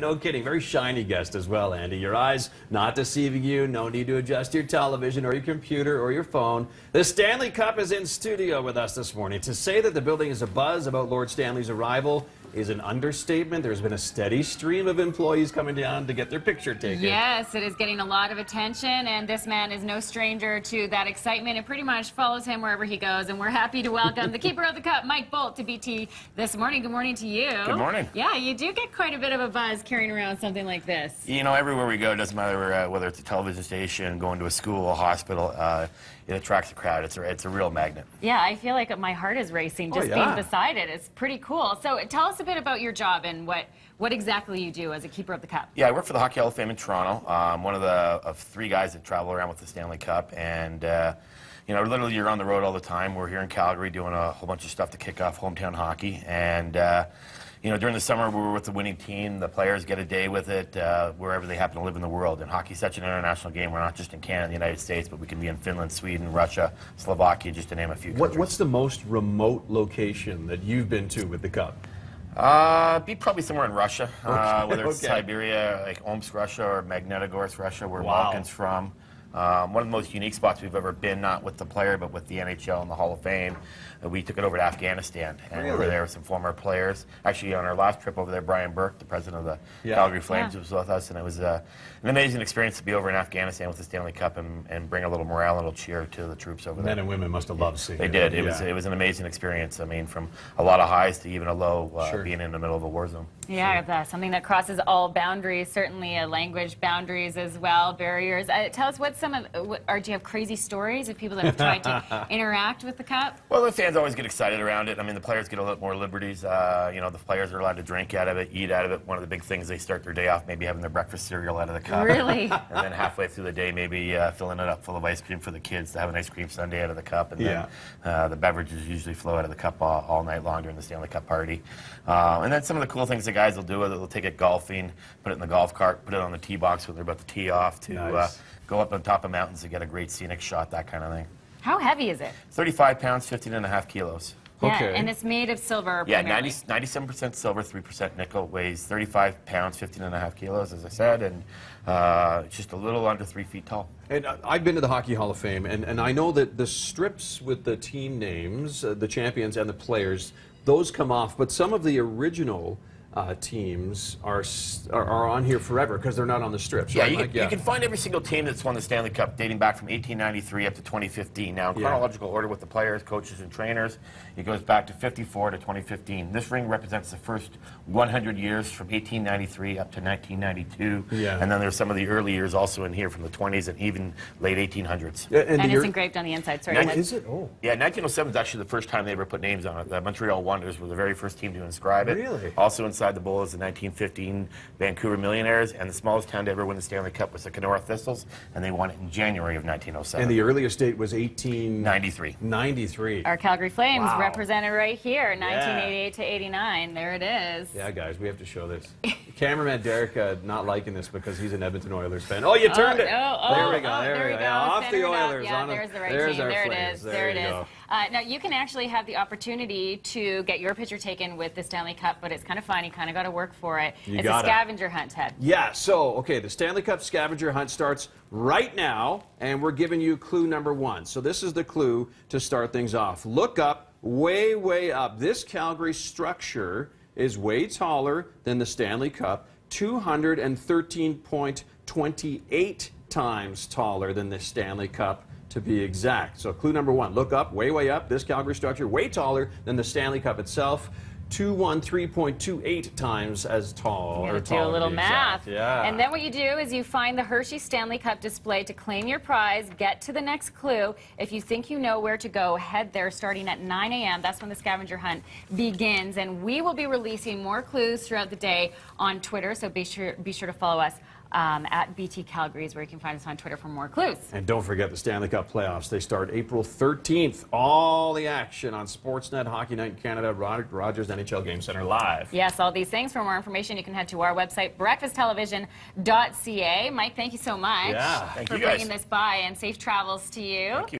No kidding. Very shiny guest as well, Andy. Your eyes not deceiving you. No need to adjust your television or your computer or your phone. The Stanley Cup is in studio with us this morning. To say that the building is abuzz about Lord Stanley's arrival is an understatement. There's been a steady stream of employees coming down to get their picture taken. Yes, it is getting a lot of attention, and this man is no stranger to that excitement. It pretty much follows him wherever he goes, and we're happy to welcome the keeper of the cup, Mike Bolt, to BT this morning. Good morning to you. Good morning. Yeah, you do get quite a bit of a buzz carrying around something like this. You know, everywhere we go, it doesn't matter whether it's a television station, going to a school, a hospital, it attracts a crowd. It's a real magnet. Yeah, I feel like my heart is racing just being beside it. It's pretty cool. So tell us a bit about your job and what exactly you do as a keeper of the cup. Yeah, I work for the Hockey Hall of Fame in Toronto. I'm one of three guys that travel around with the Stanley Cup, and you know, literally you're on the road all the time. We're here in Calgary doing a whole bunch of stuff to kick off hometown hockey, and you know, during the summer we were with the winning team. The players get a day with it wherever they happen to live in the world. And hockey's such an international game. We're not just in Canada, the United States, but we can be in Finland, Sweden, Russia, Slovakia, just to name a few countries. What's the most remote location that you've been to with the cup? Be probably somewhere in Russia, whether it's Siberia, like Omsk, Russia, or Magnitogorsk, Russia, where Malkin's from. One of the most unique spots we've ever been, not with the player, but with the NHL and the Hall of Fame. We took it over to Afghanistan, and we were there with some former players. Actually, on our last trip over there, Brian Burke, the president of the Calgary Flames, was with us, and it was an amazing experience to be over in Afghanistan with the Stanley Cup and bring a little morale, a little cheer to the troops over there. Men and women must have loved seeing it. They did. It was an amazing experience. I mean, from a lot of highs to even a low, being in the middle of a war zone. Yeah, that's something that crosses all boundaries, certainly language boundaries as well, barriers. Tell us what do you have crazy stories of people that have tried to interact with the cup? Well, the fans always get excited around it. I mean, the players get a lot more liberties. You know, the players are allowed to drink out of it, eat out of it. One of the big things, they start their day off maybe having their breakfast cereal out of the cup. Really? And then halfway through the day, maybe filling it up full of ice cream for the kids to have an ice cream sundae out of the cup. And then the beverages usually flow out of the cup all night long during the Stanley Cup party. And then some of the cool things the guys will do, they'll take it golfing, put it in the golf cart, put it on the tee box when they're about to tee off, to go up on top of mountains to get a great scenic shot, that kind of thing. How heavy is it? 35 pounds, 15.5 kilos. Yeah, and it's made of silver. Yeah, 97% silver, 3% nickel. Weighs 35 pounds, 15.5 kilos, as I said, and it's just a little under 3 feet tall. And I've been to the Hockey Hall of Fame, and I know that the strips with the team names, the champions and the players, those come off, but some of the original teams are on here forever because they're not on the strips. Yeah, right, you can find every single team that's won the Stanley Cup dating back from 1893 up to 2015. Now, in chronological order with the players, coaches, and trainers, it goes back to 54 to 2015. This ring represents the first 100 years from 1893 up to 1992. Yeah. And then there's some of the early years also in here from the 20s and even late 1800s. And it's engraved on the inside. Sorry. Is it? Oh. Yeah, 1907 is actually the first time they ever put names on it. The Montreal Wonders were the very first team to inscribe it. Really? Also inside the bowl is the 1915 Vancouver Millionaires, and the smallest town to ever win the Stanley Cup was the Kenora Thistles, and they won it in January of 1907. And the earliest date was 1893. 93. Our Calgary Flames represented right here, 1988 to 89. There it is. Yeah, guys, we have to show this. Cameraman Derek not liking this because he's an Edmonton Oilers fan. Oh, you turned it! There we go. There we go. Off the Oilers. Yeah, there's the right team. There it is. There it is. Now, you can actually have the opportunity to get your picture taken with the Stanley Cup, but it's kind of fun. You kind of got to work for it. It's a scavenger hunt, Ted. Yeah, so, okay, the Stanley Cup scavenger hunt starts right now, and we're giving you clue number 1. So this is the clue to start things off. Look up, way, way up. This Calgary structure is way taller than the Stanley Cup, 213.28 times taller than the Stanley Cup, to be exact. So clue number 1, look up, way, way up. This Calgary structure, way taller than the Stanley Cup itself, 213.28 times as tall. You do a little math. Yeah. And then what you do is you find the Hershey Stanley Cup display to claim your prize, get to the next clue. If you think you know where to go, head there starting at 9 a.m. That's when the scavenger hunt begins. And we will be releasing more clues throughout the day on Twitter, so be sure to follow us. At BT Calgary's, where you can find us on Twitter for more clues. And don't forget the Stanley Cup playoffs. They start April 13th. All the action on Sportsnet, Hockey Night in Canada, Rogers NHL Game Center live. Yes, all these things. For more information, you can head to our website, breakfasttelevision.ca. Mike, thank you so much for bringing this by, and safe travels to you. Thank you.